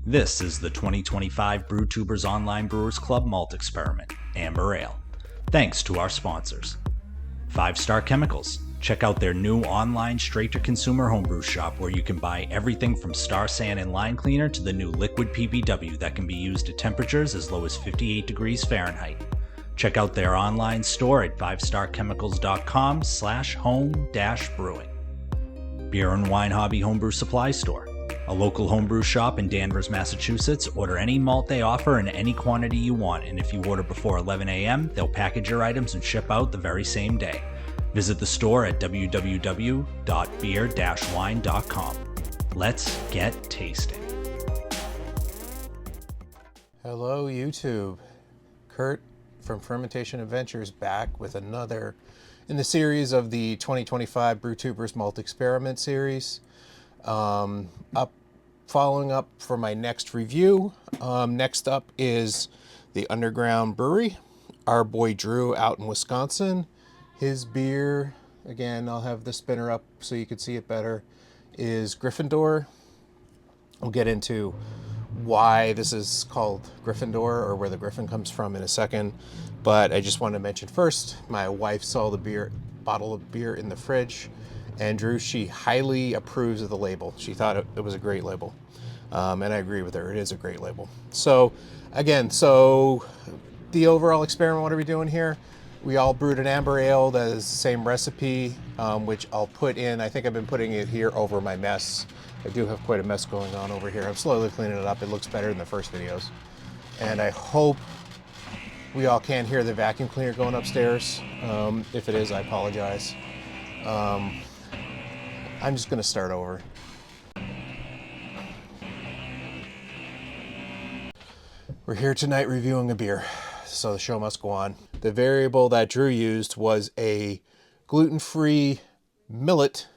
This is the 2025 Brewtubers Online Brewers Club Malt Experiment, Amber Ale. Thanks to our sponsors. 5 Star Chemicals. Check out their new online straight-to-consumer homebrew shop where you can buy everything from Star San and Line Cleaner to the new liquid PBW that can be used at temperatures as low as 58 degrees Fahrenheit. Check out their online store at 5starchemicals.com/home-brewing. Beer and Wine Hobby Homebrew Supply Store. A local homebrew shop in Danvers, Massachusetts. Order any malt they offer in any quantity you want, and if you order before 11 a.m., they'll package your items and ship out the very same day. Visit the store at www.beer-wine.com. Let's get tasting. Hello, YouTube. Kurt from Fermentation Adventures back with another in the series of the 2025 Brewtubers Malt Experiment series. Following up for my next review. Next up is the Underground Brewery. Our boy Drew out in Wisconsin. His beer, again, I'll have the spinner up so you can see it better, is Gryffindor. We'll get into why this is called Gryffindor or where the Griffin comes from in a second. But I just want to mention first, my wife saw the bottle of beer in the fridge. Andrew, she highly approves of the label. She thought it was a great label. And I agree with her. It is a great label. So, again, the overall experiment, what are we doing here? We all brewed an amber ale that is the same recipe, which I'll put in. I think I've been putting it here over my mess. I do have quite a mess going on over here. I'm slowly cleaning it up. It looks better than the first videos. And I hope we all can hear the vacuum cleaner going upstairs. If it is, I apologize. I'm just going to start over. We're here tonight reviewing a beer, so the show must go on. The variable that Drew used was a gluten-free millet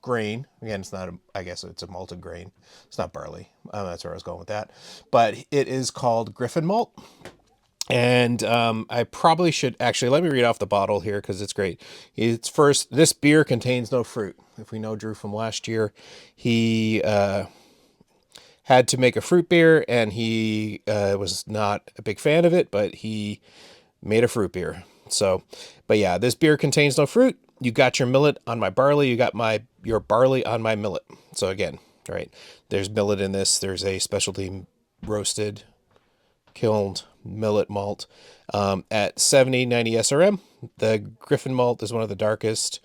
grain. Again, it's not, I guess it's a malted grain. It's not barley. That's where I was going with that. But it is called Griffin Malt. And I probably should actually let me read off the bottle here because it's great. It's first, this beer contains no fruit. If we know Drew from last year, he had to make a fruit beer and he was not a big fan of it, but he made a fruit beer. So, but yeah, this beer contains no fruit. You got your millet on my barley. You got your barley on my millet. So again, right, there's millet in this. There's a specialty roasted, kilned millet malt at 70-90 SRM. The Griffin malt is one of the darkest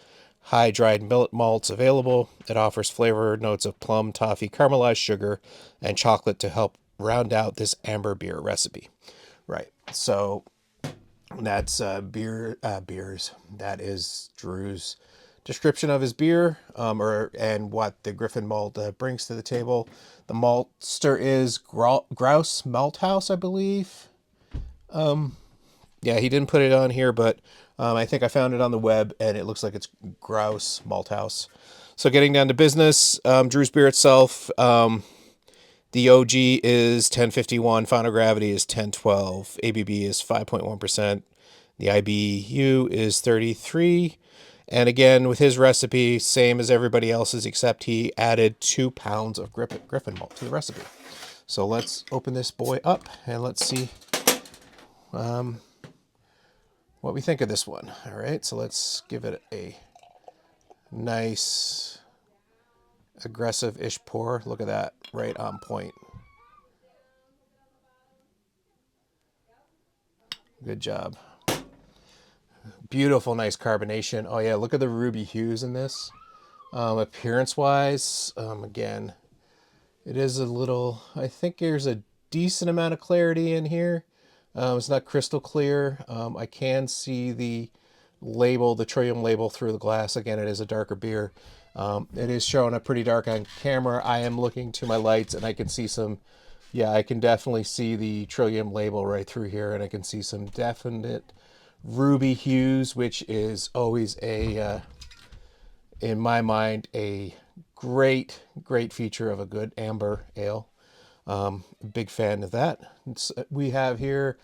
high dried millet malts available. It offers flavor notes of plum, toffee, caramelized sugar, and chocolate to help round out this amber beer recipe. Right. So that's beers. That is Drew's description of his beer, and what the Griffin malt brings to the table. The maltster is Grouse Malt House, I believe. Yeah, he didn't put it on here, but I think I found it on the web, and it looks like it's Grouse Malt House. So getting down to business, Drew's beer itself, the OG is 1051, final gravity is 1012, ABV is 5.1%, the IBU is 33. And again, with his recipe, same as everybody else's, except he added 2 pounds of Griffin malt to the recipe. So let's open this boy up and let's see what we think of this one. All right, so let's give it a nice aggressive-ish pour. Look at that, right on point. Good job. Beautiful, nice carbonation. Oh yeah, look at the ruby hues in this. Appearance-wise, again, it is a little, I think there's a decent amount of clarity in here. It's not crystal clear. I can see the label, the Trillium label through the glass. Again, it is a darker beer. It is showing up pretty dark on camera. I am looking to my lights and I can see some, yeah, I can definitely see the Trillium label right through here, and I can see some definite ruby hues, which is always a, in my mind, a great feature of a good amber ale. Big fan of that. We have here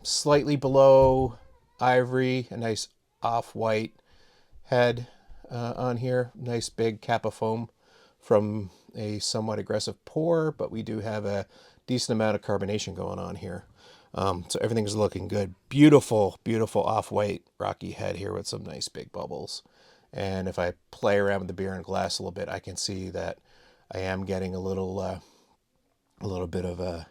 slightly below ivory, a nice off-white head on here. Nice big cap of foam from a somewhat aggressive pour, but we do have a decent amount of carbonation going on here. So everything's looking good. Beautiful, beautiful off-white rocky head here with some nice big bubbles. And if I play around with the beer and glass a little bit, I can see that I am getting a little bit of a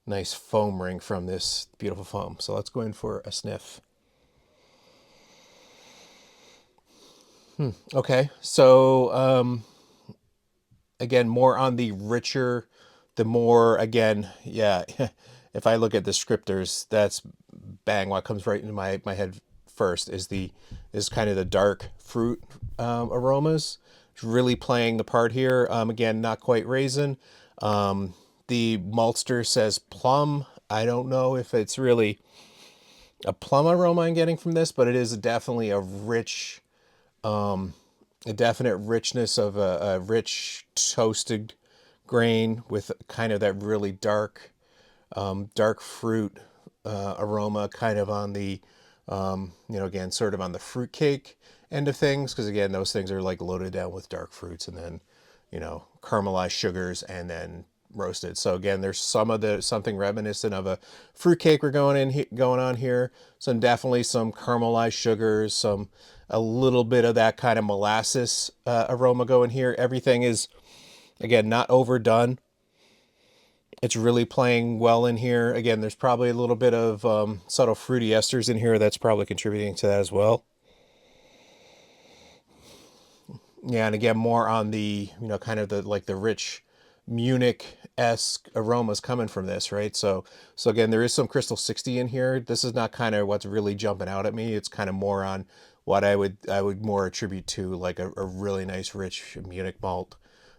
nice foam ring from this beautiful foam. So let's go in for a sniff. Okay, so again, more on the richer, the more, again, yeah, if I look at descriptors, that's bang, what comes right into my head first is kind of the dark fruit aromas. It's really playing the part here. Again, not quite raisin. The maltster says plum. I don't know if it's really a plum aroma I'm getting from this, but it is definitely a rich, a definite richness of a rich toasted grain with kind of that really dark, dark fruit aroma, kind of on the, again, sort of on the fruitcake end of things, because again, those things are like loaded down with dark fruits and then, caramelized sugars and then roasted. So again, there's something reminiscent of a fruitcake we're going on here. Definitely some caramelized sugars, a little bit of that kind of molasses aroma going here. Everything is, again, not overdone. It's really playing well in here. Again, there's probably a little bit of subtle fruity esters in here that's probably contributing to that as well. Yeah, and again, more on the, kind of the rich Munich-esque aromas coming from this, right? So again, there is some Crystal 60 in here. This is not kind of what's really jumping out at me. It's kind of more on what I would more attribute to like a really nice rich Munich malt,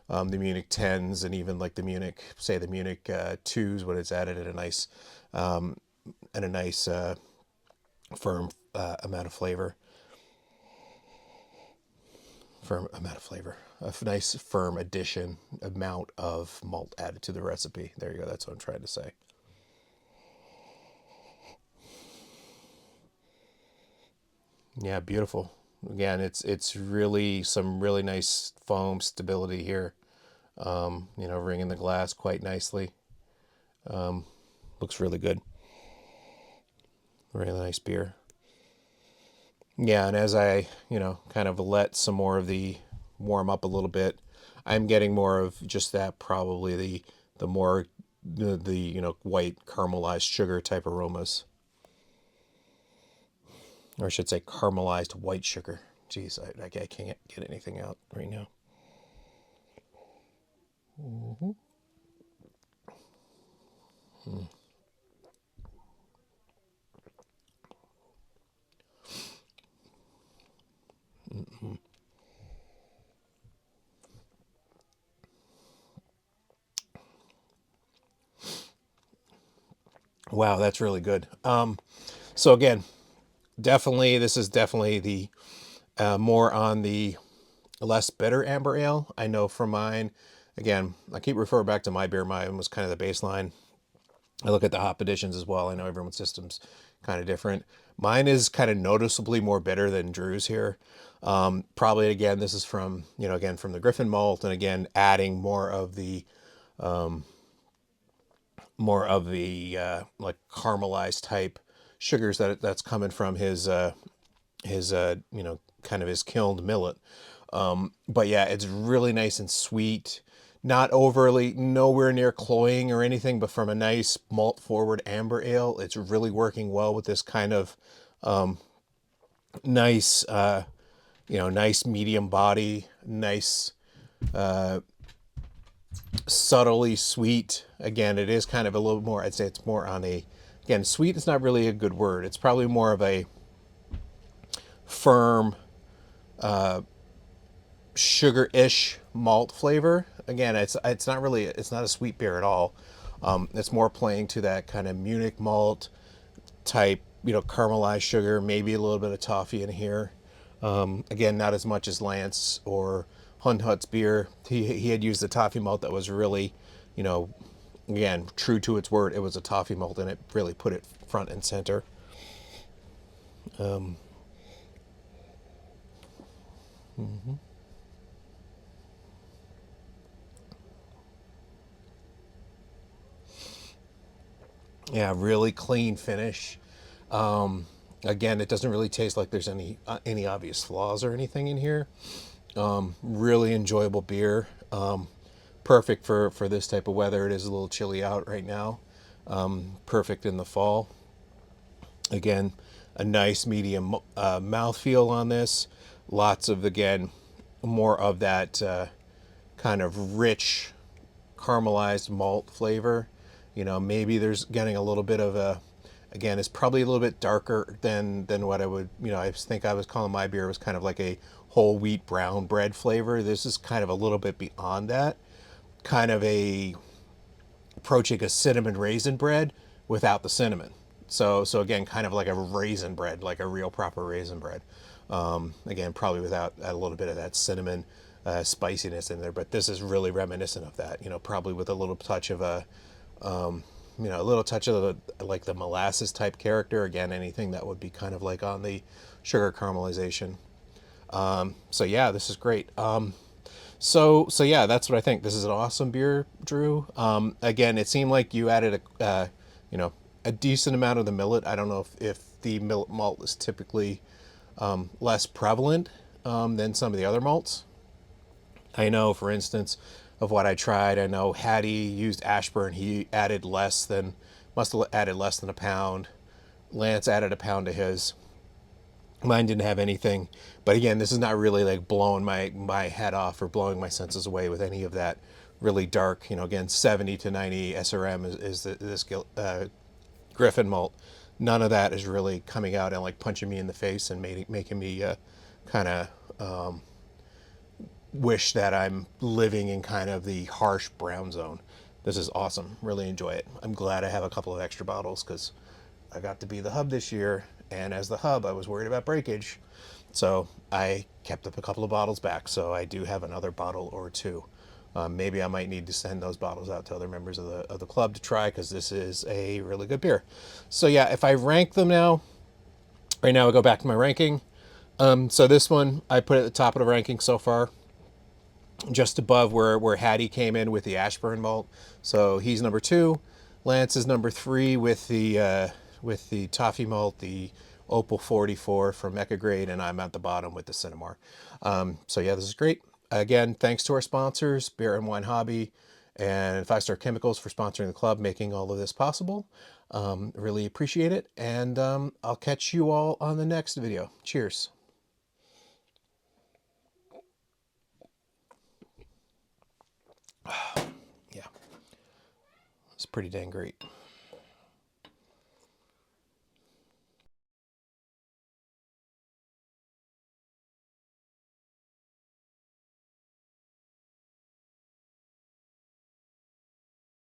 the Munich 10s, and even like the Munich 2s when it's added in a nice firm amount of flavor. A nice firm amount of malt added to the recipe. There you go. That's what I'm trying to say. Yeah, beautiful. Again, it's really some really nice foam stability here. Ringing the glass quite nicely. Looks really good. Really nice beer. Yeah, and as I, kind of let some more of the warm up a little bit, I'm getting more of just that, probably the more the white caramelized sugar type aromas. Or I should say caramelized white sugar. Jeez, I can't get anything out right now. Mm-hmm. Mm-hmm. Wow, that's really good. So again, this is definitely the more on the less bitter amber ale. I know for mine, again, I keep referring back to my beer. Mine was kind of the baseline. I look at the hop additions as well. I know everyone's system's kind of different. Mine is kind of noticeably more bitter than Drew's here. Probably, again, this is from, again, from the Griffin Malt, and again, adding more of the like caramelized type sugars that's coming from his kind of his kilned millet. But yeah, it's really nice and sweet, not overly, nowhere near cloying or anything, but from a nice malt forward amber ale, it's really working well with this kind of nice nice medium body, nice subtly sweet. Again, it is kind of a little more, I'd say it's more on a, again, sweet is not really a good word. It's probably more of a firm, sugar-ish malt flavor. Again, it's not a sweet beer at all. It's more playing to that kind of Munich malt type, caramelized sugar, maybe a little bit of toffee in here. Again, not as much as Lance or Hunhut's beer. He had used the toffee malt that was really, again, true to its word. It was a toffee malt, and it really put it front and center. Mm-hmm. Yeah, really clean finish. Again, it doesn't really taste like there's any obvious flaws or anything in here. Really enjoyable beer. Perfect for this type of weather. It is a little chilly out right now. Perfect in the fall. Again, a nice medium mouthfeel on this. Lots of, again, more of that kind of rich caramelized malt flavor. You know, maybe there's getting a little bit of a, again, it's probably a little bit darker than what I would, you know, I think I was calling my beer was kind of like a whole wheat brown bread flavor. This is kind of a little bit beyond that. Kind of a approaching a cinnamon raisin bread without the cinnamon. So again, kind of like a raisin bread, like a real proper raisin bread. Again, probably without a little bit of that cinnamon spiciness in there, but this is really reminiscent of that. You know, probably with a little touch of a, you know, a little touch of like the molasses type character. Again, anything that would be kind of like on the sugar caramelization. So yeah, this is great. So yeah, that's what I think. This is an awesome beer, Drew. Again, it seemed like you added you know, a decent amount of the millet. I don't know if the millet malt is typically less prevalent than some of the other malts. I know, for instance, of what I tried. I know Hattie used Ashburn. He added less than, must have added less than a pound. Lance added a pound to his. Mine didn't have anything, but again, this is not really like blowing my head off or blowing my senses away with any of that really dark. You know, again, 70 to 90 SRM is this Griffin malt. None of that is really coming out and like punching me in the face and making me kind of wish that I'm living in kind of the harsh brown zone. This is awesome. Really enjoy it. I'm glad I have a couple of extra bottles because I got to be the hub this year, and as the hub, I was worried about breakage, so I kept up a couple of bottles back. So I do have another bottle or two. Maybe I might need to send those bottles out to other members of the club to try because this is a really good beer. So yeah, if I rank them now, right now I go back to my ranking. So this one I put at the top of the ranking so far, just above where Hattie came in with the Ashburn malt. So he's number 2. Lance is number 3 with the toffee malt, the Opal 44 from Mecca Grade, and I'm at the bottom with the Cinnamar. So yeah, this is great. Again, thanks to our sponsors, Beer and Wine Hobby and 5 Star Chemicals for sponsoring the club, making all of this possible. Really appreciate it, and I'll catch you all on the next video. Cheers. Yeah, it's pretty dang great.